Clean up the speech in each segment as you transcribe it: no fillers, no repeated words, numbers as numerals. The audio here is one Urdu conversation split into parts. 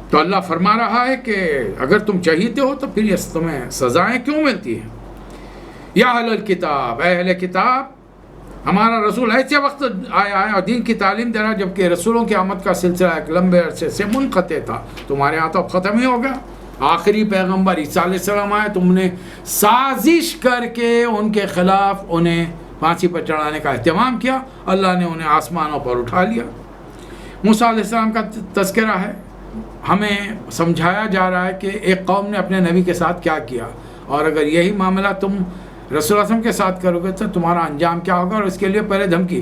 تو اللہ فرما رہا ہے کہ اگر تم چاہیتے ہو تو پھر یہ تمہیں سزائیں کیوں ملتی ہیں؟ یا اہل الکتاب، اے اہل کتاب، ہمارا رسول ایسے وقت آیا ہے اور دین کی تعلیم دے رہا جبکہ رسولوں کی آمد کا سلسلہ ایک لمبے عرصے سے منقطع تھا. تمہارے ہاں تو اب ختم ہی ہو گیا. آخری پیغمبر عیسیٰ علیہ السلام آئے، تم نے سازش کر کے ان کے خلاف انہیں پھانسی پر چڑھانے کا اہتمام کیا. اللہ نے انہیں آسمانوں پر اٹھا لیا. موسیٰ علیہ السلام کا تذکرہ ہے. ہمیں سمجھایا جا رہا ہے کہ ایک قوم نے اپنے نبی کے ساتھ کیا کیا، اور اگر یہی معاملہ تم رسول اللہ علیہ وسلم کے ساتھ کرو گے تو تمہارا انجام کیا ہوگا. اور اس کے لیے پہلے دھمکی.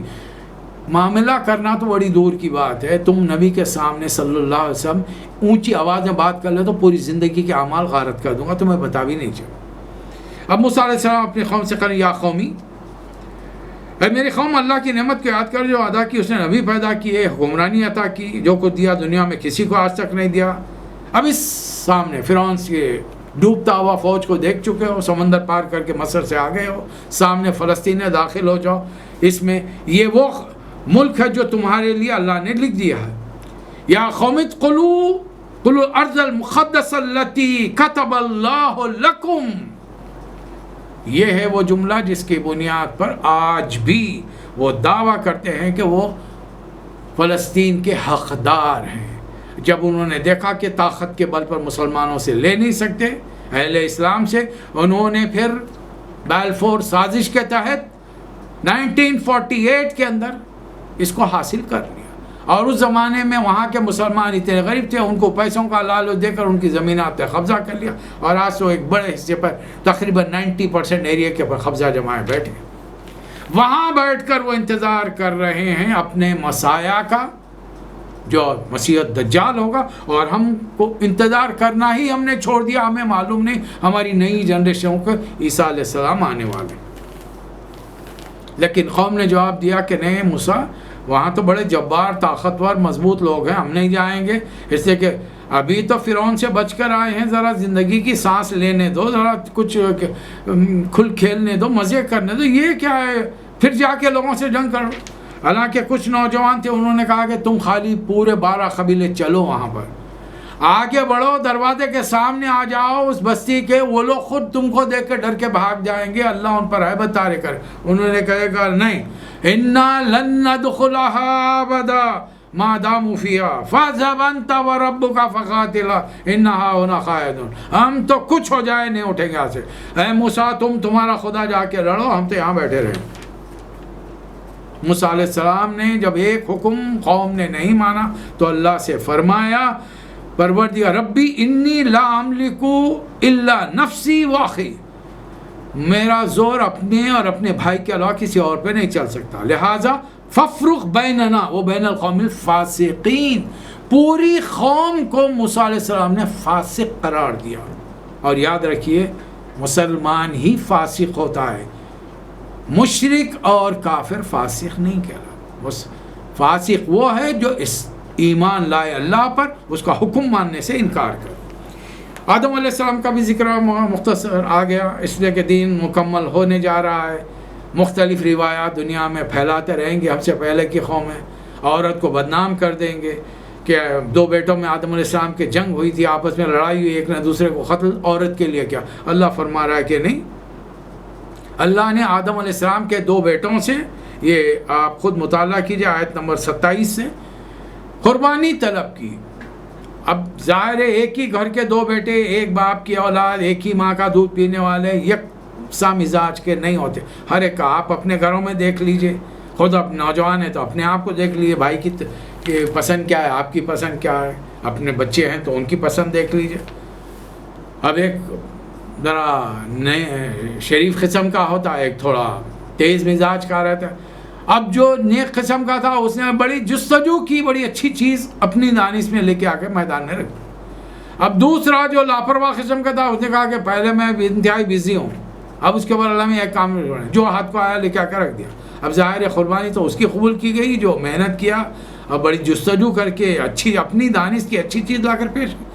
معاملہ کرنا تو بڑی دور کی بات ہے، تم نبی کے سامنے صلی اللہ علیہ وسلم اونچی آواز میں بات کر لے تو پوری زندگی کے اعمال غارت کر دوں گا، تمہیں بتا بھی نہیں چاہیے. اب موسیٰ علیہ السلام اپنی قوم سے کہا، یا قومی، اے میری قوم، اللہ کی نعمت کو یاد کر جو ادا کی اس نے نبی پیدا کیے، حکمرانی عطا کی، جو کچھ دیا دنیا میں کسی کو آج تک نہیں دیا. اب اس سامنے فرعون کے ڈوبتا ہوا فوج کو دیکھ چکے ہو، سمندر پار کر کے مصر سے آ گئے ہو، سامنے فلسطین ہے، داخل ہو جاؤ. اس میں یہ وہ ملک ہے جو تمہارے لیے اللہ نے لکھ دیا ہے. یا قوم ادخلوا الارض المقدس التي كتب اللہ لکم. یہ ہے وہ جملہ جس کی بنیاد پر آج بھی وہ دعویٰ کرتے ہیں کہ وہ فلسطین کے حقدار ہیں. جب انہوں نے دیکھا کہ طاقت کے بل پر مسلمانوں سے لے نہیں سکتے، اہل اسلام سے، انہوں نے پھر بیلفور سازش کے تحت 1948 کے اندر اس کو حاصل کر لیا. اور اس زمانے میں وہاں کے مسلمان اتنے غریب تھے، ان کو پیسوں کا لالچ دے کر ان کی زمینات پہ قبضہ کر لیا، اور آج تو ایک بڑے حصے پر تقریباً 90% ایریا کے پر قبضہ جمائے بیٹھے. وہاں بیٹھ کر وہ انتظار کر رہے ہیں اپنے مسیح کا، جو مسیح دجال ہوگا. اور ہم کو انتظار کرنا ہی ہم نے چھوڑ دیا، ہمیں معلوم نہیں ہماری نئی جنریشن کو عیسیٰ علیہ السلام آنے والے. لیکن قوم نے جواب دیا کہ نہیں موسیٰ، وہاں تو بڑے جبار، طاقتور، مضبوط لوگ ہیں، ہم نہیں جائیں گے، اس لیے کہ ابھی تو فرعون سے بچ کر آئے ہیں، ذرا زندگی کی سانس لینے دو، ذرا کچھ کھل کھیلنے دو، مزے کرنے دو. یہ کیا ہے پھر جا کے لوگوں سے جنگ کرو. حالانکہ کچھ نوجوان تھے، انہوں نے کہا کہ تم خالی پورے 12 قبیلے چلو، وہاں پر آگے بڑھو، دروازے کے سامنے آ جاؤ اس بستی کے، وہ لوگ خود تم کو دیکھ کے ڈر کے بھاگ جائیں گے، اللہ ان پر ہیبت طاری کرے. انہوں نے کہا نہیں، انا لن ندخلها ابدا ما داموا فيها فاذهب انت وربك فقاتلا انها هنا قاعدون. ہم تو کچھ ہو جائے نہیں اٹھیں گے یہاں سے. اے موسیٰ، تمہارا خدا جا کے لڑو، ہم تو یہاں بیٹھے رہیں. موسیٰ علیہ السلام نے جب ایک حکم قوم نے نہیں مانا تو اللہ سے فرمایا، پروردگار ربی انی لا املک الا نفسی واخی، میرا زور اپنے اور اپنے بھائی کے علاوہ کسی اور پہ نہیں چل سکتا، لہٰذا ففرق بیننا و بین القوم الفاسقین. پوری قوم کو موسیٰ علیہ السلام نے فاسق قرار دیا. اور یاد رکھیے، مسلمان ہی فاسق ہوتا ہے، مشرک اور کافر فاسق نہیں کہلاتا. فاسق وہ ہے جو ایمان لائے اللہ پر، اس کا حکم ماننے سے انکار کرے. آدم علیہ السلام کا بھی ذکر مختصر آ گیا، اس لیے کہ دین مکمل ہونے جا رہا ہے. مختلف روایات دنیا میں پھیلاتے رہیں گے. ہم سے پہلے کی قومیں عورت کو بدنام کر دیں گے کہ 2 بیٹوں میں آدم علیہ السلام کی جنگ ہوئی تھی، آپس میں لڑائی ہوئی، ایک نے دوسرے کو قتل. عورت کے لیے کیا اللہ فرما رہا ہے کہ نہیں، اللہ نے آدم علیہ السلام کے 2 بیٹوں سے، یہ آپ خود مطالعہ کیجئے آیت نمبر 27 سے، قربانی طلب کی. اب ظاہر ہے ایک ہی گھر کے 2 بیٹے، ایک باپ کی اولاد، ایک ہی ماں کا دودھ پینے والے، یکساں مزاج کے نہیں ہوتے. ہر ایک کا آپ اپنے گھروں میں دیکھ لیجئے، خود اب نوجوان ہے تو اپنے آپ کو دیکھ لیجئے، بھائی کی پسند کیا ہے، آپ کی پسند کیا ہے، اپنے بچے ہیں تو ان کی پسند دیکھ لیجئے. اب ایک ذرا نئے شریف قسم کا ہوتا ہے، ایک تھوڑا تیز مزاج کا رہتا ہے. اب جو نیک قسم کا تھا اس نے بڑی جستجو کی، بڑی اچھی چیز اپنی دانش میں لے کے آ کے میدان میں رکھ. اب دوسرا جو لاپرواہ قسم کا تھا اس نے کہا کہ پہلے میں انتہائی بزی ہوں، اب اس کے بعد اللہ میں ایک کام جو ہاتھ کو آیا لے کے آ کے رکھ دیا. اب ظاہر ہے قربانی تو اس کی قبول کی گئی جو محنت کیا اور بڑی جستجو کر کے اچھی اپنی دانش کی اچھی چیز لا کر پیش کی.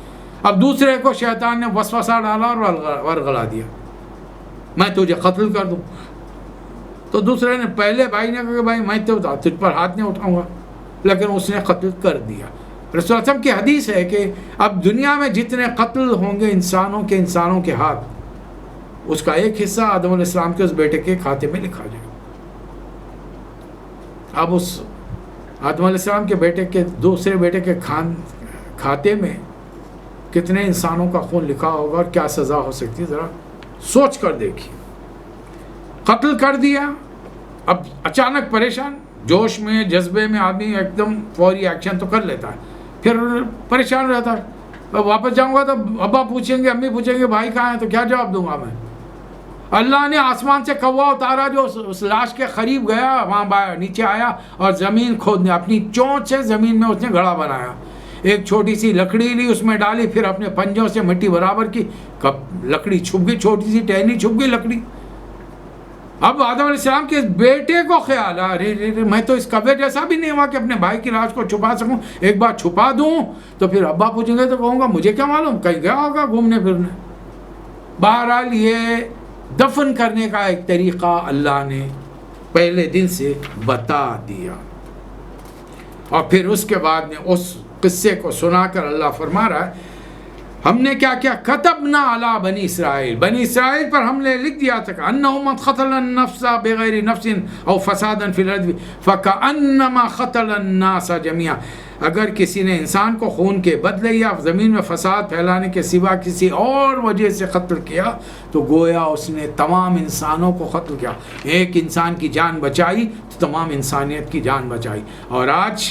اب دوسرے کو شیطان نے وسوسہ ڈالا اور ورغلا دیا، میں تجھے قتل کر دوں. تو دوسرے نے، پہلے بھائی نے کہا کہ بھائی میں تو تجھ پر ہاتھ نہیں اٹھاؤں گا، لیکن اس نے قتل کر دیا. رسول اللہ کی حدیث ہے کہ اب دنیا میں جتنے قتل ہوں گے انسانوں کے ہاتھ، اس کا ایک حصہ آدم علیہ السلام کے اس بیٹے کے کھاتے میں لکھا جائے. اب اس آدم علیہ السلام کے بیٹے کے دوسرے بیٹے کے کھاتے میں کتنے انسانوں کا خون لکھا ہوگا اور کیا سزا ہو سکتی ہے، ذرا سوچ کر دیکھیے. قتل کر دیا، اب اچانک پریشان، جوش میں جذبے میں آدمی ایک دم فوری ایکشن تو کر لیتا ہے، پھر پریشان رہتا ہے. واپس جاؤں گا تو ابا پوچھیں گے، امی پوچھیں گے بھائی کہاں ہیں، تو کیا جواب دوں گا میں؟ اللہ نے آسمان سے کوا اتارا جو اس لاش کے قریب گیا، وہاں نیچے آیا اور زمین کھودنے اپنی چونچ سے زمین میں اس نے گڑھا بنایا، ایک چھوٹی سی لکڑی لی اس میں ڈالی، پھر اپنے پنجوں سے مٹی برابر کی، کب لکڑی چھپ گئی، چھوٹی سی ٹہنی چھپ گئی لکڑی. اب آدم علیہ السلام کے بیٹے کو خیال آ رے میں تو اس قبر جیسا بھی نہیں ہوا کہ اپنے بھائی کی لاش کو چھپا سکوں، ایک بار چھپا دوں تو پھر ابا پوچھیں گے تو کہوں گا مجھے کیا معلوم، کہیں گیا ہوگا گھومنے پھرنے. بہرحال یہ دفن کرنے کا ایک طریقہ اللہ نے پہلے دن سے بتا دیا، اور پھر اس کے بعد میں اس قصے کو سنا کر اللہ فرما رہا ہے ہم نے کیا کیا، کتبنا علی بنی اسرائیل، بنی اسرائیل پر ہم نے لکھ دیا تھا انہ من قتل النفس بغیر نفس او فسادا فی الارض فکأنما قتل الناس جميعا، اگر کسی نے انسان کو خون کے بدلے یا زمین میں فساد پھیلانے کے سوا کسی اور وجہ سے قتل کیا تو گویا اس نے تمام انسانوں کو قتل کیا. ایک انسان کی جان بچائی تو تمام انسانیت کی جان بچائی. اور آج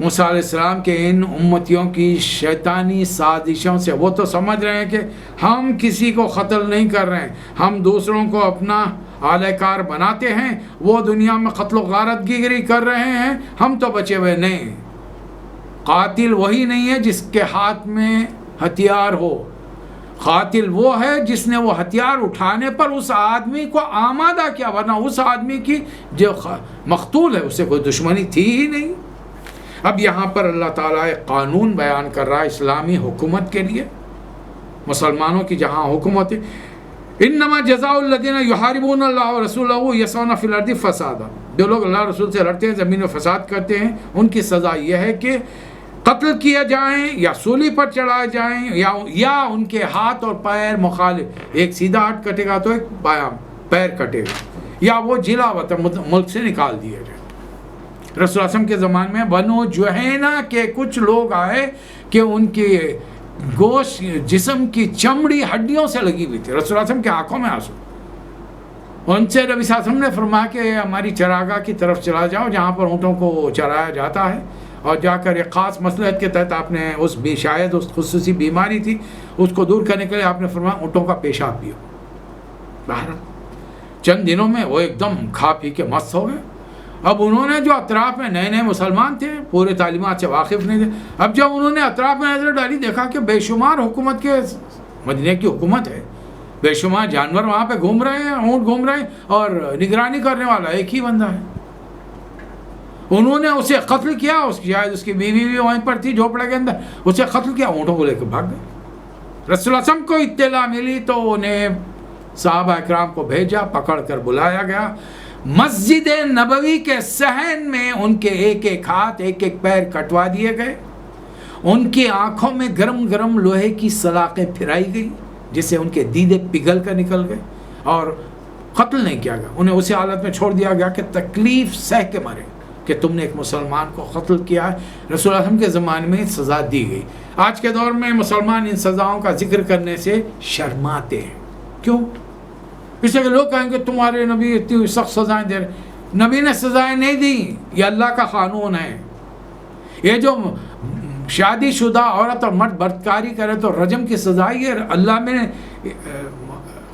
موسیٰ علیہ السلام کے ان امتیوں کی شیطانی سازشوں سے وہ تو سمجھ رہے ہیں کہ ہم کسی کو قتل نہیں کر رہے ہیں، ہم دوسروں کو اپنا اعلی کار بناتے ہیں، وہ دنیا میں قتل و غارت گیری کر رہے ہیں، ہم تو بچے ہوئے نہیں. قاتل وہی نہیں ہے جس کے ہاتھ میں ہتھیار ہو، قاتل وہ ہے جس نے وہ ہتھیار اٹھانے پر اس آدمی کو آمادہ کیا، ورنہ اس آدمی کی جو مقتول ہے اسے کوئی دشمنی تھی ہی نہیں. اب یہاں پر اللہ تعالیٰ ایک قانون بیان کر رہا ہے اسلامی حکومت کے لیے، مسلمانوں کی جہاں حکومت ہے. انما جزاء الذین یحاربون اللہ ورسولہ یسعون فی الارض فسادا، جو لوگ اللہ رسول سے لڑتے ہیں، زمین میں فساد کرتے ہیں، ان کی سزا یہ ہے کہ قتل کیے جائیں یا سولی پر چڑھائے جائیں یا ان کے ہاتھ اور پیر مخالف، ایک سیدھا ہاتھ کٹے گا تو ایک بایاں پیر کٹے گا، یا وہ جلا وطن ملک سے نکال دیے جائیں. رسول اللہ صلی اللہ علیہ وسلم کے زمانے میں بنو جوہینہ کے کچھ لوگ آئے کہ ان کی گوشت جسم کی چمڑی ہڈیوں سے لگی ہوئی تھی، رسول اللہ صلی اللہ علیہ وسلم کے آنکھوں میں آنسو. ان سے نبی صلی اللہ علیہ وسلم نے فرمایا کہ ہماری چراگاہ کی طرف چلا جاؤ جہاں پر اونٹوں کو چرایا جاتا ہے، اور جا کر ایک خاص مصلحت کے تحت آپ نے شاید اس خصوصی بیماری تھی اس کو دور کرنے کے لیے آپ نے فرمایا اونٹوں کا پیشاب پیو. بہرحال چند دنوں میں وہ ایک دم کھا پی کے مست ہو گئے. اب انہوں نے جو اطراف میں نئے مسلمان تھے، پورے تعلیمات سے واقف نہیں تھے، اب جب انہوں نے اطراف میں نظر ڈالی دیکھا کہ بے شمار حکومت کے، مدینے کی حکومت ہے، بے شمار جانور وہاں پہ گھوم رہے ہیں، اونٹ گھوم رہے ہیں، اور نگرانی کرنے والا ایک ہی بندہ ہے. انہوں نے اسے قتل کیا، شاید اس کی بیوی بھی وہیں پر تھی جھوپڑے کے اندر، اسے قتل کیا، اونٹوں کو لے کے بھاگ گئے. رسول اللہ صلی اللہ علیہ وسلم کو اطلاع ملی تو انہیں صحابہ اکرام کو بھیجا، پکڑ کر بلایا گیا. مسجد نبوی کے صحن میں ان کے ایک ایک ہاتھ ایک ایک پیر کٹوا دیے گئے، ان کی آنکھوں میں گرم گرم لوہے کی سلاخیں پھرائی گئی جس سے ان کے دیدے پگھل کر نکل گئے، اور قتل نہیں کیا گیا، انہیں اسی حالت میں چھوڑ دیا گیا کہ تکلیف سہ کے مرے کہ تم نے ایک مسلمان کو قتل کیا ہے. رسول اللہ صلی اللہ علیہ وسلم کے زمانے میں سزا دی گئی. آج کے دور میں مسلمان ان سزاؤں کا ذکر کرنے سے شرماتے ہیں. کیوں؟ اس لیے کہ لوگ کہیں گے تمہارے نبی اتنی سخت سزائیں دے رہے. نبی نے سزائیں نہیں دی، یہ اللہ کا قانون ہے. یہ جو شادی شدہ عورت اور مرد بدکاری کرے تو رجم کی سزا یہ اللہ میں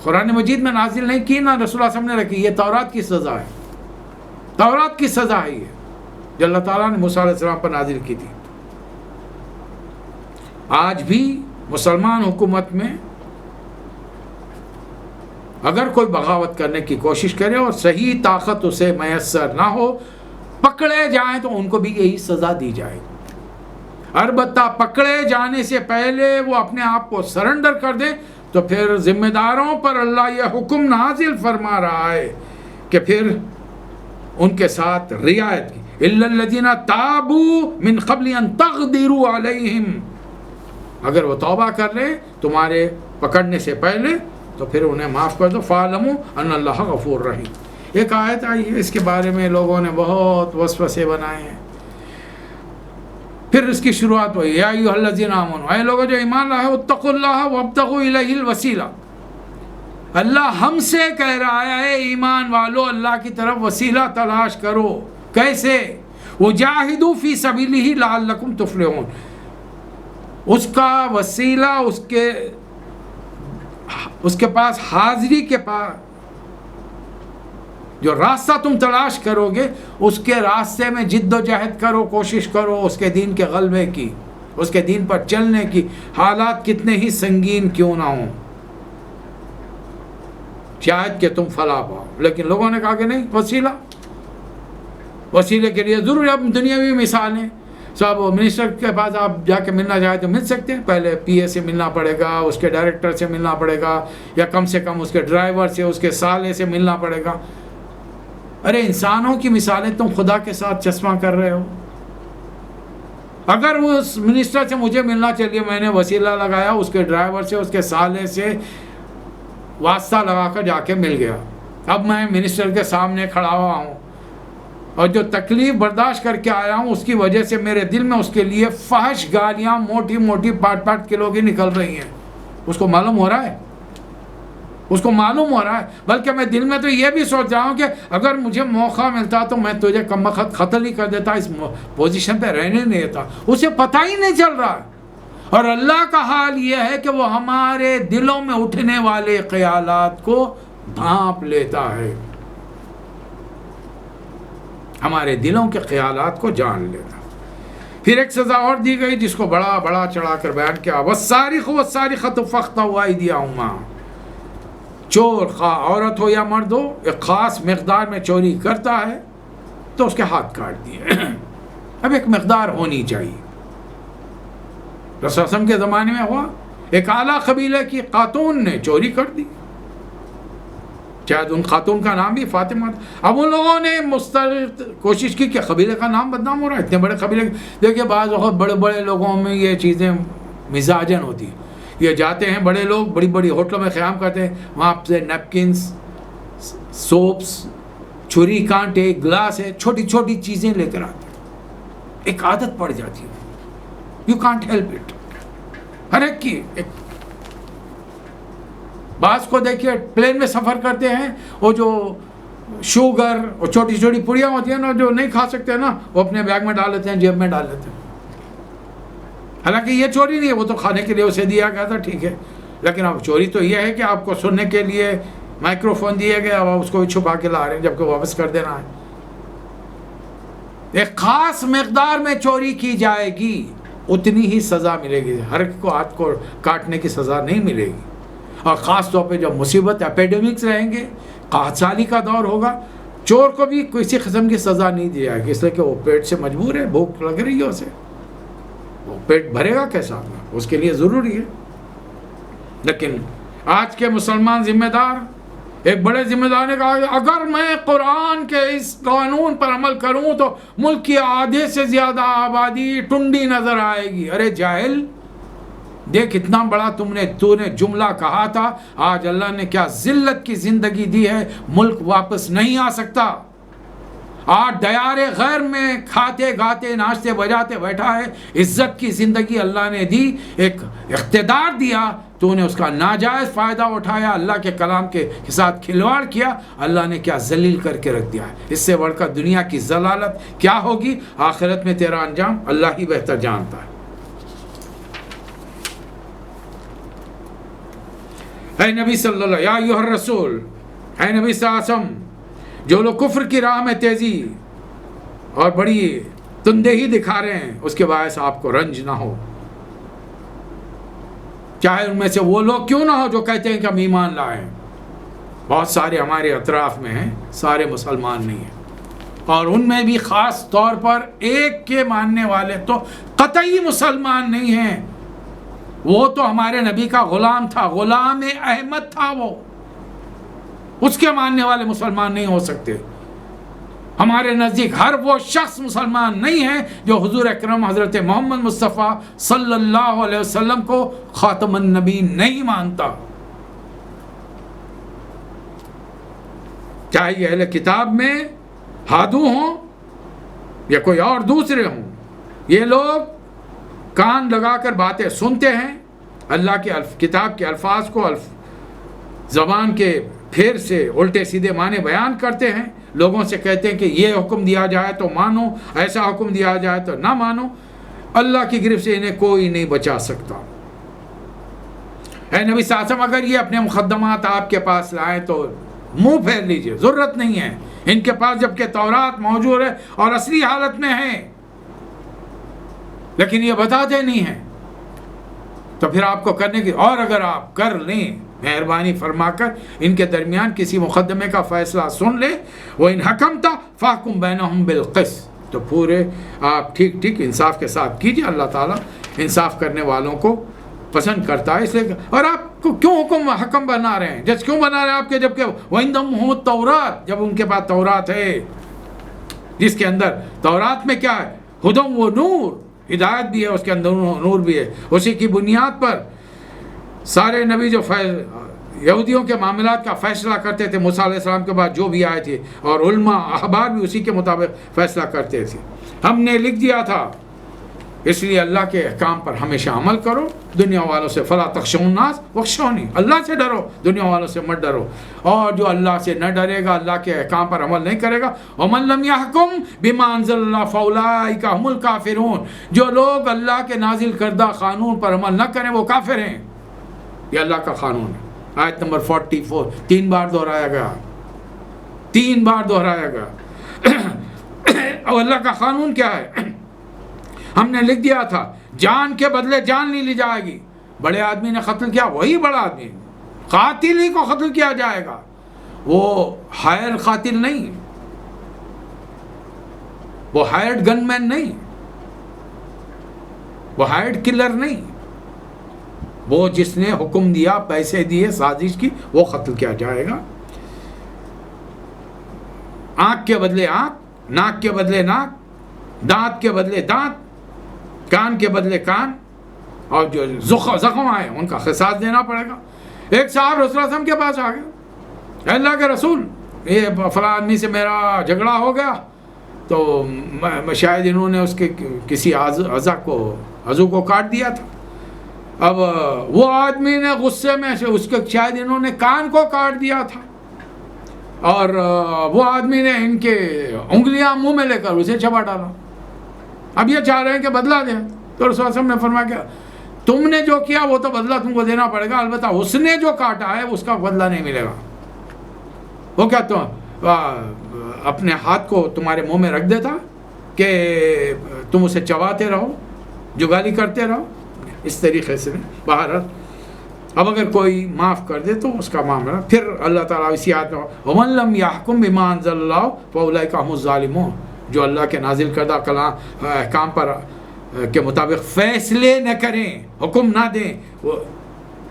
قرآن مجید میں نازل نہیں کی، نہ رسول اللہ صلی اللہ علیہ وسلم نے رکھی. یہ تورات کی سزا ہے، تورات کی سزا ہے یہ جو اللہ تعالیٰ نے موسیٰ علیہ السلام پر نازل کی تھی. آج بھی مسلمان حکومت میں اگر کوئی بغاوت کرنے کی کوشش کرے اور صحیح طاقت اسے میسر نہ ہو، پکڑے جائیں تو ان کو بھی یہی سزا دی جائے. البتہ پکڑے جانے سے پہلے وہ اپنے آپ کو سرنڈر کر دیں تو پھر ذمہ داروں پر اللہ یہ حکم نازل فرما رہا ہے کہ پھر ان کے ساتھ رعایت کی. الا الذین تابوا من قبل ان تقدروا علیہم، اگر وہ توبہ کر لے تمہارے پکڑنے سے پہلے تو پھر انہیں معاف کر دو، فاعلموا ان اللہ غفور رحیم۔ ایک آیت آئی ہے، اس کے بارے میں لوگوں نے بہت وسوسے بنائے ہیں۔ پھر اس کی شروعات ہوئی، یا ایھا الذین آمنوا، اے لوگوں جو ایمان لائے ہو، اتقوا اللہ وابتغوا الیہ الوسیلہ، اللہ ہم سے کہہ رہا ہے ایمان والو اللہ کی طرف وسیلہ تلاش کرو۔ کیسے؟ وجاہدوا فی سبیلہ لعلکم تفلحون، اس کا وسیلہ اس کے پاس حاضری کے پاس جو راستہ تم تلاش کرو گے اس کے راستے میں جد و جہد کرو، کوشش کرو اس کے دین کے غلبے کی، اس کے دین پر چلنے کی، حالات کتنے ہی سنگین کیوں نہ ہوں، شاید کہ تم فلاح پاؤ۔ لیکن لوگوں نے کہا کہ نہیں، وسیلے کے لیے ضرور اب دنیاوی مثالیں، صاحب منسٹر کے پاس آپ جا کے ملنا چاہے تو مل سکتے ہیں، پہلے پی اے سے ملنا پڑے گا، اس کے ڈائریکٹر سے ملنا پڑے گا، یا کم سے کم اس کے ڈرائیور سے، اس کے سالے سے ملنا پڑے گا۔ ارے انسانوں کی مثالیں تم خدا کے ساتھ چشمہ کر رہے ہو۔ اگر اس منسٹر سے مجھے ملنا چاہیے، میں نے وسیلہ لگایا، اس کے ڈرائیور سے، اس کے سالے سے واسطہ لگا کر جا کے مل گیا، اب میں منسٹر کے سامنے کھڑا ہوا ہوں اور جو تکلیف برداشت کر کے آیا ہوں اس کی وجہ سے میرے دل میں اس کے لیے فحش گالیاں موٹی موٹی 5-5 کلو کی نکل رہی ہیں۔ اس کو معلوم ہو رہا ہے، اس کو معلوم ہو رہا ہے، بلکہ میں دل میں تو یہ بھی سوچ رہا ہوں کہ اگر مجھے موقع ملتا تو میں تجھے کم وقت قتل ہی کر دیتا، اس پوزیشن پہ رہنے نہیں دیتا۔ اسے پتہ ہی نہیں چل رہا ہے۔ اور اللہ کا حال یہ ہے کہ وہ ہمارے دلوں میں اٹھنے والے خیالات کو بھانپ لیتا ہے، ہمارے دلوں کے خیالات کو جان لیتا۔ پھر ایک سزا اور دی گئی جس کو بڑا بڑا چڑھا کر بیان کیا، والسارق والسارقۃ فاقطعوا ایدیہما، چور خواہ عورت ہو یا مرد ہو، ایک خاص مقدار میں چوری کرتا ہے تو اس کے ہاتھ کاٹ دیے۔ اب ایک مقدار ہونی چاہیے۔ رسول اللہ کے زمانے میں ہوا، ایک اعلیٰ قبیلے کی خاتون نے چوری کر دی، شاید ان خاتون کا نام بھی فاطمہ تھا۔ اب ان لوگوں نے مستقل کوشش کی کہ قبیلے کا نام بدنام ہو رہا ہے، اتنے بڑے قبیلے، دیکھیے بعض وقت بڑے بڑے لوگوں میں یہ چیزیں مزاجن ہوتی ہیں، یہ جاتے ہیں بڑے لوگ بڑی بڑی ہوٹلوں میں قیام کرتے ہیں، وہاں سے نیپکنس، سوپس، چھری کانٹے، گلاس ہے، چھوٹی چھوٹی چیزیں لے کر آتے ہیں، ایک عادت پڑ جاتی ہے، یو کانٹ ہیلپ اٹ، ہر ایک کی ایک۔ بعض کو دیکھیے پلین میں سفر کرتے ہیں، وہ جو شوگر اور چھوٹی چھوٹی پڑیاں ہوتی ہیں نا جو نہیں کھا سکتے نا، وہ اپنے بیگ میں ڈال لیتے ہیں، جیب میں ڈال لیتے ہیں۔ حالانکہ یہ چوری نہیں ہے، وہ تو کھانے کے لیے اسے دیا گیا تھا، ٹھیک ہے، لیکن اب چوری تو یہ ہے کہ آپ کو سننے کے لیے مائکرو فون دیے گئے، اب آپ اس کو چھپا کے لا رہے ہیں جبکہ واپس کر دینا ہے۔ ایک خاص مقدار میں چوری کی جائے گی اتنی ہی سزا ملے گی، ہر ایک کو ہاتھ کو کاٹنے کی سزا نہیں ملے گی۔ اور خاص طور پہ جب مصیبت ایپیڈیمکس رہیں گے، قحط سالی کا دور ہوگا، چور کو بھی کسی قسم کی سزا نہیں دی جائے گی، اس لیے کہ وہ پیٹ سے مجبور ہے، بھوک لگ رہی ہے اسے، وہ پیٹ بھرے گا کیسا، اس کے لیے ضروری ہے۔ لیکن آج کے مسلمان ذمہ دار، ایک بڑے ذمہ دار نے کہا کہ اگر میں قرآن کے اس قانون پر عمل کروں تو ملک کی آدھے سے زیادہ آبادی ٹنڈی نظر آئے گی۔ ارے جاہل، دیکھ اتنا بڑا تو نے جملہ کہا تھا، آج اللہ نے کیا ذلت کی زندگی دی ہے، ملک واپس نہیں آ سکتا۔ آج دیار غیر میں کھاتے گاتے ناچتے بجاتے بیٹھا ہے، عزت کی زندگی اللہ نے دی، ایک اقتدار دیا، تو نے اس کا ناجائز فائدہ اٹھایا، اللہ کے کلام کے ساتھ کھلواڑ کیا، اللہ نے کیا ذلیل کر کے رکھ دیا ہے۔ اس سے بڑھ کر دنیا کی ضلالت کیا ہوگی، آخرت میں تیرا انجام اللہ ہی بہتر جانتا ہے۔ اے نبی صلی اللہ یا ایھا الرسول، اے نبی صلی اللہ علیہ وسلم، جو لوگ کفر کی راہ میں تیزی اور بڑی تندہی دکھا رہے ہیں، اس کے باعث آپ کو رنج نہ ہو، چاہے ان میں سے وہ لوگ کیوں نہ ہو جو کہتے ہیں کہ ہم ایمان لائے۔ بہت سارے ہمارے اطراف میں ہیں، سارے مسلمان نہیں ہیں، اور ان میں بھی خاص طور پر ایک کے ماننے والے تو قطعی مسلمان نہیں ہیں، وہ تو ہمارے نبی کا غلام تھا، غلام احمد تھا، وہ اس کے ماننے والے مسلمان نہیں ہو سکتے۔ ہمارے نزدیک ہر وہ شخص مسلمان نہیں ہے جو حضور اکرم حضرت محمد مصطفیٰ صلی اللہ علیہ وسلم کو خاتم النبی نہیں مانتا، چاہے یہ اہل کتاب میں ہادو ہوں یا کوئی اور دوسرے ہوں۔ یہ لوگ کان لگا کر باتیں سنتے ہیں، اللہ کے کتاب کے الفاظ کو زبان کے پھیر سے الٹے سیدھے معنی بیان کرتے ہیں، لوگوں سے کہتے ہیں کہ یہ حکم دیا جائے تو مانو، ایسا حکم دیا جائے تو نہ مانو۔ اللہ کی گرفت سے انہیں کوئی نہیں بچا سکتا۔ اے نبی صلی اللہ علیہ وسلم، اگر یہ اپنے مقدمات آپ کے پاس لائیں تو منہ پھیر لیجئے، ضرورت نہیں ہے ان کے پاس، جبکہ تورات موجود ہے اور اصلی حالت میں ہے، لیکن یہ بتاتے نہیں ہیں۔ تو پھر آپ کو کرنے کی، اور اگر آپ کر لیں مہربانی فرما کر ان کے درمیان کسی مقدمے کا فیصلہ سن لیں، وَإِنْ حَكَمْتَ فَاحْكُمْ بَيْنَهُمْ بِالْقِسْطِ، تو پورے آپ ٹھیک انصاف کے ساتھ کیجئے، اللہ تعالیٰ انصاف کرنے والوں کو پسند کرتا ہے۔ اس لیے، اور آپ کو کیوں حکم بنا رہے ہیں، جج کیوں بنا رہے ہیں آپ کے، جبکہ وَعِنْدَهُمُ التَّوْرَاتُ، جب ان کے پاس تورات ہے، جس کے اندر تورات میں کیا ہے، ہدی و نور، ہدایت بھی ہے، اس کے اندر نور بھی ہے۔ اسی کی بنیاد پر سارے نبی جو یہودیوں کے معاملات کا فیصلہ کرتے تھے، موسیٰ علیہ السلام کے بعد جو بھی آئے تھے، اور علماء احبار بھی اسی کے مطابق فیصلہ کرتے تھے۔ ہم نے لکھ دیا تھا، اس لیے اللہ کے احکام پر ہمیشہ عمل کرو، دنیا والوں سے فلا تخشوا الناس واخشونی، اللہ سے ڈرو، دنیا والوں سے مت ڈرو۔ اور جو اللہ سے نہ ڈرے گا، اللہ کے احکام پر عمل نہیں کرے گا، ومن لم يحکم بما انزل اللہ فاولئک هم الکافرون، جو لوگ اللہ کے نازل کردہ قانون پر عمل نہ کریں وہ کافر ہیں۔ یہ اللہ کا قانون ہے۔ آیت نمبر 44 3 بار دہرایا گیا۔ اور اللہ کا قانون کیا ہے؟ ہم نے لکھ دیا تھا، جان کے بدلے جان نہیں لی جائے گی۔ بڑے آدمی نے قتل کیا، وہی بڑا آدمی، قاتل ہی کو قتل کیا جائے گا، وہ ہائر قاتل نہیں، وہ ہائرڈ گن مین نہیں، وہ ہائرڈ کلر نہیں، وہ جس نے حکم دیا، پیسے دیے، سازش کی، وہ قتل کیا جائے گا۔ آنکھ کے بدلے آنکھ، ناک کے بدلے ناک، دانت کے بدلے دانت، کان کے بدلے کان، اور جو زخم آئے ان کا قصاص دینا پڑے گا۔ ایک صاحب رسول اللہ علیہ وسلم کے پاس آ گیا، اللہ کے رسول، یہ فلاں آدمی سے میرا جھگڑا ہو گیا، تو شاید انہوں نے اس کے کسی عضو کو کاٹ دیا تھا۔ اب وہ آدمی نے غصے میں سے اس کے شاید انہوں نے کان کو کاٹ دیا تھا، اور وہ آدمی نے ان کے انگلیاں منہ میں لے کر اسے چبا ڈالا۔ اب یہ چاہ رہے ہیں کہ بدلہ دیں، تو رسول اللہ صلی اللہ علیہ وسلم نے فرمایا کہ تم نے جو کیا وہ تو بدلہ تم کو دینا پڑے گا، البتہ اس نے جو کاٹا ہے اس کا بدلہ نہیں ملے گا۔ وہ کیا تو اپنے ہاتھ کو تمہارے منہ میں رکھ دیتا کہ تم اسے چباتے رہو، جگالی کرتے رہو، اس طریقے سے باہر۔ اب اگر کوئی معاف کر دے تو اس کا معاملہ، پھر اللہ تعالیٰ اسی آیت میں وَمَن لَمْ يَحْكُمْ بِمَا أَنزَلَ اللَّهُ فَأُولَئِكَ هُمُ الظَّالِمُونَ، جو اللہ کے نازل کردہ احکام پر کے مطابق فیصلے نہ کریں، حکم نہ دیں،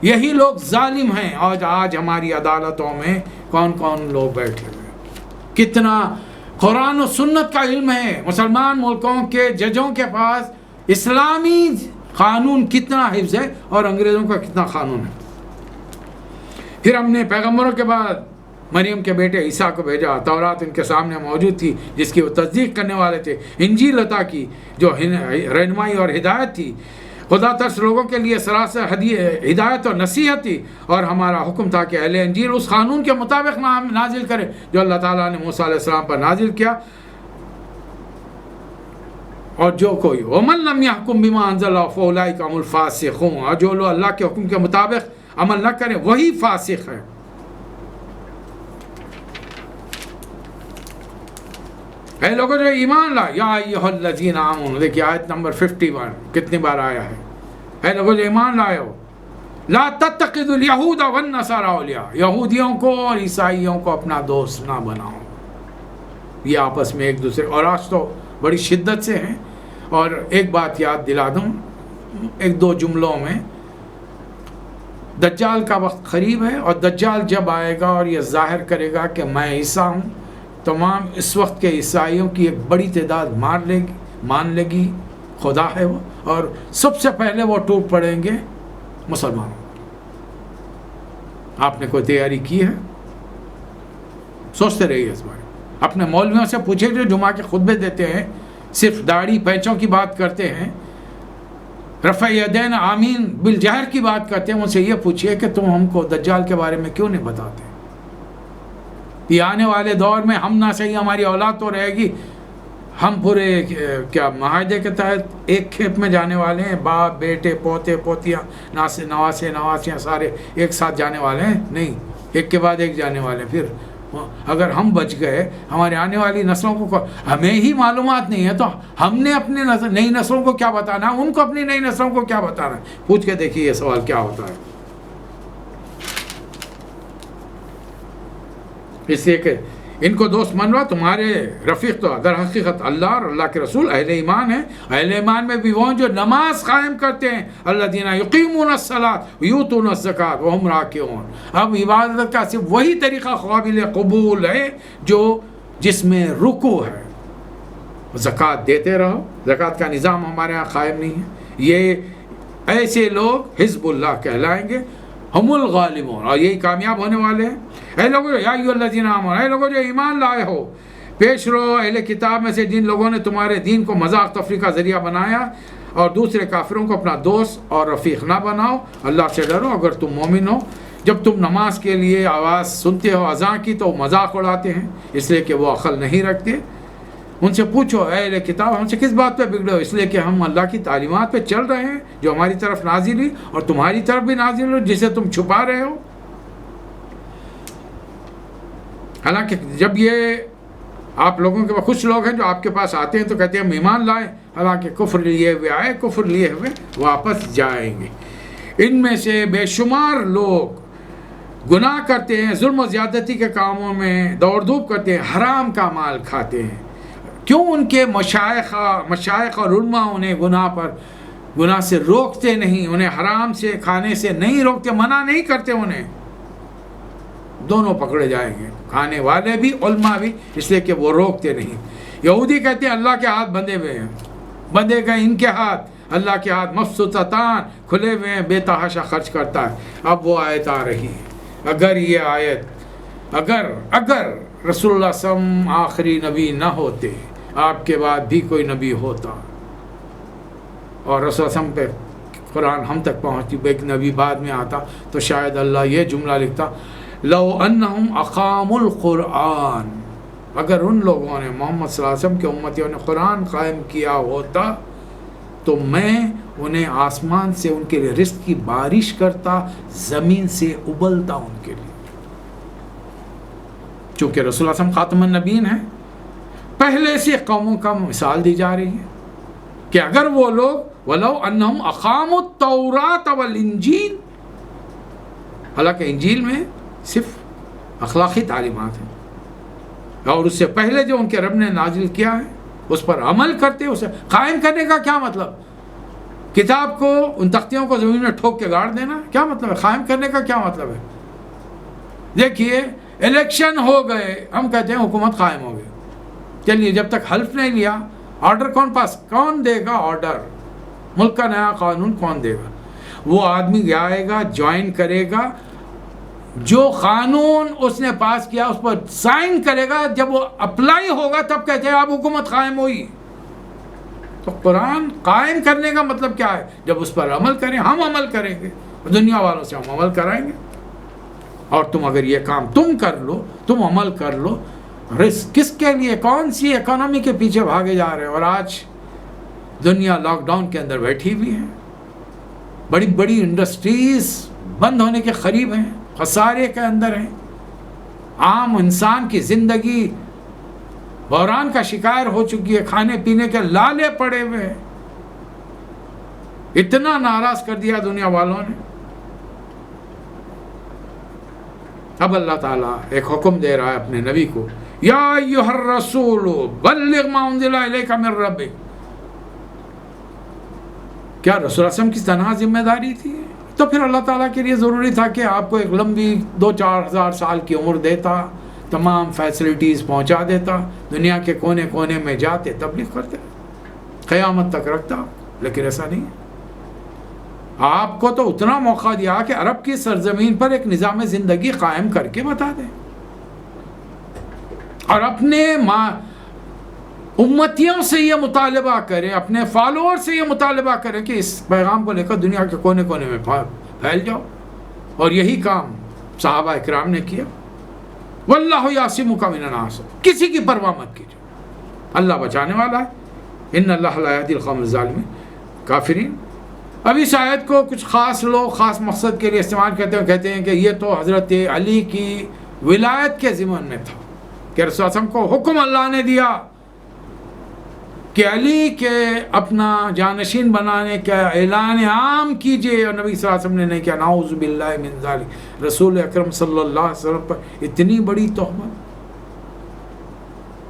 یہی لوگ ظالم ہیں۔ آج ہماری عدالتوں میں کون کون لوگ بیٹھے ہوئے، کتنا قرآن و سنت کا علم ہے، مسلمان ملکوں کے ججوں کے پاس اسلامی قانون کتنا حفظ ہے اور انگریزوں کا کتنا قانون ہے۔ پھر ہم نے پیغمبروں کے بعد مریم کے بیٹے عیسیٰ کو بھیجا، تورات ان کے سامنے موجود تھی جس کی وہ تصدیق کرنے والے تھے، انجیل عطا کی جو رہنمائی اور ہدایت تھی، خدا ترس لوگوں کے لیے سراسر ہدایت اور نصیحت تھی، اور ہمارا حکم تھا کہ اہل انجیل اس قانون کے مطابق نازل کرے جو اللہ تعالیٰ نے موسیٰ علیہ السلام پر نازل کیا۔ اور جو کوئی وَمَن لَمْ يَحْكُمْ بِمَا أَنزَلَ اللَّهُ فَأُولَئِكَ هُمُ الْفَاسِقُونَ، اور جو لوگ اللہ کے حکم کے مطابق عمل نہ کریں وہی فاسق ہے۔ اے لوگوں جو ایمان لائے، یا ایھا الذین آمنوا، دیکھیے آیت نمبر 51 کتنی بار آیا ہے، اے لوگوں جو ایمان لائے ہو، لا تتخذوا اليہود والنصارى اولیاء، یہودیوں کو اور عیسائیوں کو اپنا دوست نہ بناؤ، یہ آپس میں ایک دوسرے، اور آج تو بڑی شدت سے ہیں۔ اور ایک بات یاد دلا دوں، ایک دو جملوں میں، دجال کا وقت قریب ہے، اور دجال جب آئے گا اور یہ ظاہر کرے گا کہ میں عیسیٰ ہوں، تمام اس وقت کے عیسائیوں کی ایک بڑی تعداد مان لے گی خدا ہے وہ، اور سب سے پہلے وہ ٹوٹ پڑیں گے مسلمانوں۔ آپ نے کوئی تیاری کی ہے؟ سوچتے رہیے اس بارے۔ اپنے مولویوں سے پوچھے جو جمعہ کے خطبے دیتے ہیں، صرف داڑھی پینچوں کی بات کرتے ہیں، رفع یدین آمین بالجہر کی بات کرتے ہیں، ان سے یہ پوچھئے کہ تم ہم کو دجال کے بارے میں کیوں نہیں بتاتے؟ یہ آنے والے دور میں ہم نہ صحیح ہماری اولاد تو رہے گی، ہم پورے کیا معاہدے کے تحت ایک کھیپ میں جانے والے ہیں، باپ بیٹے پوتے پوتیاں نواسے نواسیاں سارے ایک ساتھ جانے والے ہیں؟ نہیں، ایک کے بعد ایک جانے والے ہیں۔ پھر اگر ہم بچ گئے، ہمارے آنے والی نسلوں کو ہمیں ہی معلومات نہیں ہے تو ہم نے اپنے نئی نسلوں کو کیا بتانا ہے، ان کو اپنی نئی نسلوں کو کیا بتانا ہے؟ پوچھ کے دیکھیے یہ سوال کیا ہوتا ہے۔ اس لیے کہ ان کو دوست منوا، تمہارے رفیق تو در حقیقت اللہ اور اللہ کے رسول اہل ایمان ہیں۔ اہل ایمان میں بھی وہ جو نماز قائم کرتے ہیں، الذین یقیمون الصلاۃ ویؤتون الزکاۃ وہم راکعون۔ اب عبادت کا صرف وہی طریقہ قابل قبول ہے جس میں رکوع ہے۔ زکوٰۃ دیتے رہو، زکوٰۃ کا نظام ہمارے ہاں قائم نہیں ہے۔ یہ ایسے لوگ حزب اللہ کہلائیں گے، ہم الغالبون، اور یہی کامیاب ہونے والے ہیں۔ اے لوگوں یا ایھا الذین آمنوا، اے لوگوں جو ایمان لائے ہو، پیش رو اہل کتاب میں سے جن لوگوں نے تمہارے دین کو مذاق تفریح کا ذریعہ بنایا، اور دوسرے کافروں کو اپنا دوست اور رفیق نہ بناؤ، اللہ سے ڈرو اگر تم مومن ہو۔ جب تم نماز کے لیے آواز سنتے ہو اذان کی تو مذاق اڑاتے ہیں، اس لیے کہ وہ عقل نہیں رکھتے۔ ان سے پوچھو اے اہل کتاب، ہم سے کس بات پہ بگڑے ہو؟ اس لیے کہ ہم اللہ کی تعلیمات پہ چل رہے ہیں جو ہماری طرف نازل ہوئی اور تمہاری طرف بھی نازل ہوئی، جسے تم چھپا رہے ہو۔ حالانکہ جب یہ آپ لوگوں کے کچھ لوگ ہیں جو آپ کے پاس آتے ہیں تو کہتے ہیں ہم ایمان لائے، حالانکہ کفر لیے ہوئے آئے، کفر لیے ہوئے واپس جائیں گے۔ ان میں سے بے شمار لوگ گناہ کرتے ہیں، ظلم و زیادتی کے کاموں میں دوڑ دھوپ کرتے ہیں، حرام کا مال کھاتے ہیں۔ کیوں ان کے مشائخ اور علماء انہیں گناہ سے روکتے نہیں، انہیں حرام سے کھانے سے نہیں روکتے، منع نہیں کرتے انہیں؟ دونوں پکڑے جائیں گے، کھانے والے بھی علماء بھی، اس لیے کہ وہ روکتے نہیں۔ یہودی کہتے ہیں اللہ کے ہاتھ بندھے ہوئے ہیں، بندھے گئے ان کے ہاتھ، اللہ کے ہاتھ مبسوطتان کھلے ہوئے ہیں، بے تحاشا خرچ کرتا ہے۔ اب وہ آیت آ رہی ہے، اگر یہ آیت اگر رسول اللہ صلی اللہ علیہ وسلم آخری نبی نہ ہوتے، آپ کے بعد بھی کوئی نبی ہوتا اور رسول اللہ صلی اللہ علیہ وسلم پہ قرآن ہم تک پہنچتی، ایک نبی بعد میں آتا، تو شاید اللہ یہ جملہ لکھتا، لو انہم اقاموا القرآن، اگر ان لوگوں نے محمد صلی اللہ علیہ وسلم کے امتیوں نے قرآن قائم کیا ہوتا تو میں انہیں آسمان سے ان کے لیے رزق کی بارش کرتا، زمین سے ابلتا ان کے لیے۔ چونکہ رسول اللہ صلی اللہ علیہ وسلم خاتم النبیین ہیں، پہلے سے قوموں کا مثال دی جا رہی ہے کہ اگر وہ لوگ وَلَوْ أَنَّهُمْ أَقَامُوا التَّوْرَاةَ وَالْإِنْجِيلَ، حالانکہ انجیل میں صرف اخلاقی تعلیمات ہیں، اور اس سے پہلے جو ان کے رب نے نازل کیا ہے اس پر عمل کرتے، اسے قائم کرنے کا کیا مطلب؟ کتاب کو، ان تختیوں کو زمین میں ٹھوک کے گاڑ دینا کیا مطلب ہے؟ قائم کرنے کا کیا مطلب ہے؟ دیکھیے الیکشن ہو گئے، ہم کہتے ہیں حکومت قائم ہو گئی، چلیے جب تک حلف نہیں لیا، آرڈر کون دے گا؟ آرڈر ملک کا نیا قانون کون دے گا؟ وہ آدمی آئے گا، جوائن کرے گا، جو قانون اس نے پاس کیا اس پر سائن کرے گا، جب وہ اپلائی ہوگا تب کہتے ہیں اب حکومت قائم ہوئی۔ تو قرآن قائم کرنے کا مطلب کیا ہے؟ جب اس پر عمل کریں، ہم عمل کریں گے، دنیا والوں سے ہم عمل کرائیں گے۔ اور تم اگر یہ کام تم کر لو، تم عمل کر لو، رزق کس کے لیے؟ کون سی اکانومی کے پیچھے بھاگے جا رہے ہیں؟ اور آج دنیا لاک ڈاؤن کے اندر بیٹھی ہوئی ہے، بڑی بڑی انڈسٹریز بند ہونے کے قریب ہیں، خسارے کے اندر ہیں، عام انسان کی زندگی بحران کا شکار ہو چکی ہے، کھانے پینے کے لالے پڑے ہوئے ہیں۔ اتنا ناراض کر دیا دنیا والوں نے۔ اب اللہ تعالیٰ ایک حکم دے رہا ہے اپنے نبی کو، یا ایھا الرسول بلغ ما انزل الیک من ربک۔ کیا رسول اللہ صلی اللہ علیہ وسلم کی تنہا ذمہ داری تھی؟ تو پھر اللہ تعالیٰ کے لیے ضروری تھا کہ آپ کو ایک لمبی 2-4 ہزار سال کی عمر دیتا تمام فیسلٹیز پہنچا دیتا، دنیا کے کونے کونے میں جاتے تبلیغ کرتے، قیامت تک رکھتا، لیکن ایسا نہیں ہے۔ آپ کو تو اتنا موقع دیا کہ عرب کی سرزمین پر ایک نظام زندگی قائم کر کے بتا دیں، اور اپنے امتیوں سے یہ مطالبہ کریں، اپنے فالوور سے یہ مطالبہ کریں کہ اس پیغام کو لے کر دنیا کے کونے کونے میں پھیل جاؤ، اور یہی کام صحابہ اکرام نے کیا۔ واللہ یعصمک من الناس، کسی کی پرواہ مت کیجیے، اللہ بچانے والا ہے۔ ان اللہ لا یہدی القوم الظالمین، کافرین۔ اب اس آیت کو کچھ خاص لوگ خاص مقصد کے لیے استعمال کہتے ہیں کہ یہ تو حضرت علی کی ولایت کے ضمن میں تھا کہ رسول اللہ علیہ وسلم کو حکم اللہ نے دیا کہ علی کے اپنا جانشین بنانے کا اعلان عام کیجئے، اور نبی صلی اللہ علیہ وسلم نے نہیں کیا۔ نعوذ باللہ من ذالک، رسول اکرم صلی اللہ علیہ وسلم پر اتنی بڑی تہمت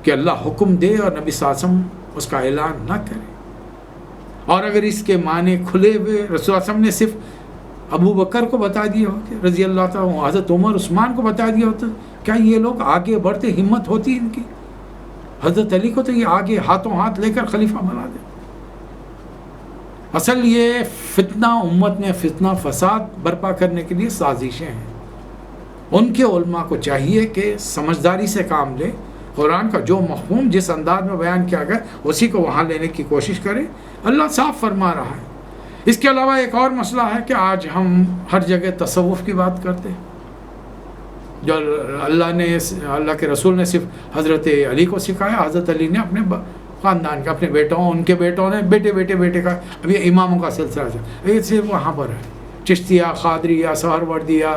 کہ اللہ حکم دے اور نبی صلی اللہ علیہ وسلم اس کا اعلان نہ کرے۔ اور اگر اس کے معنی کھلے ہوئے رسول اللہ علیہ وسلم نے صرف ابو بکر کو بتا دیے ہوتے، رضی اللہ تعالیٰ، حضرت عمر عثمان کو بتا دیا ہوتا، کیا یہ لوگ آگے بڑھتے؟ ہمت ہوتی ان کی؟ حضرت علی کو تو یہ آگے ہاتھوں ہاتھ لے کر خلیفہ بنا دے۔ اصل یہ فتنہ، امت میں فتنہ فساد برپا کرنے کے لیے سازشیں ہیں۔ ان کے علماء کو چاہیے کہ سمجھداری سے کام لے، قرآن کا جو مفہوم جس انداز میں بیان کیا گیا اسی کو وہاں لینے کی کوشش کرے۔ اللہ صاف فرما رہا ہے۔ اس کے علاوہ ایک اور مسئلہ ہے کہ آج ہم ہر جگہ تصوف کی بات کرتے ہیں، جو اللہ کے رسول نے صرف حضرت علی کو سکھایا، حضرت علی نے اپنے خاندان کا، اپنے بیٹوں، ان کے بیٹوں نے بیٹے کا، اب یہ اماموں کا سلسلہ ہے، یہ صرف وہاں پر ہے۔ چشتیہ، قادریہ، سہروردیہ،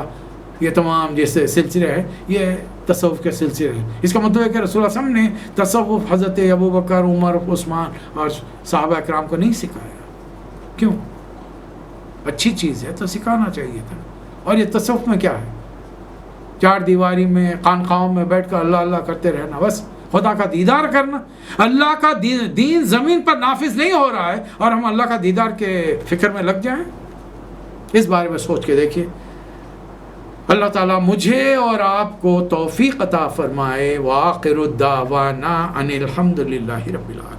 یہ تمام جیسے سلسلے ہیں یہ تصوف کے سلسلے ہیں۔ اس کا مطلب ہے کہ رسول اللہ صلی اللہ علیہ وسلم نے تصوف حضرت ابو بکر، عمر، عثمان اور صحابہ اکرام کو نہیں سکھایا۔ کیوں؟ اچھی چیز ہے تو سکھانا چاہیے تھا۔ اور یہ تصوف میں کیا ہے؟ چار دیواری میں، خانقاہوں میں بیٹھ کر اللہ اللہ کرتے رہنا، بس خدا کا دیدار کرنا۔ اللہ کا دین زمین پر نافذ نہیں ہو رہا ہے اور ہم اللہ کا دیدار کے فکر میں لگ جائیں؟ اس بارے میں سوچ کے دیکھیے۔ اللہ تعالیٰ مجھے اور آپ کو توفیق عطا فرمائے۔ وآخر الدعوانا ان الحمد للہ رب العالمین۔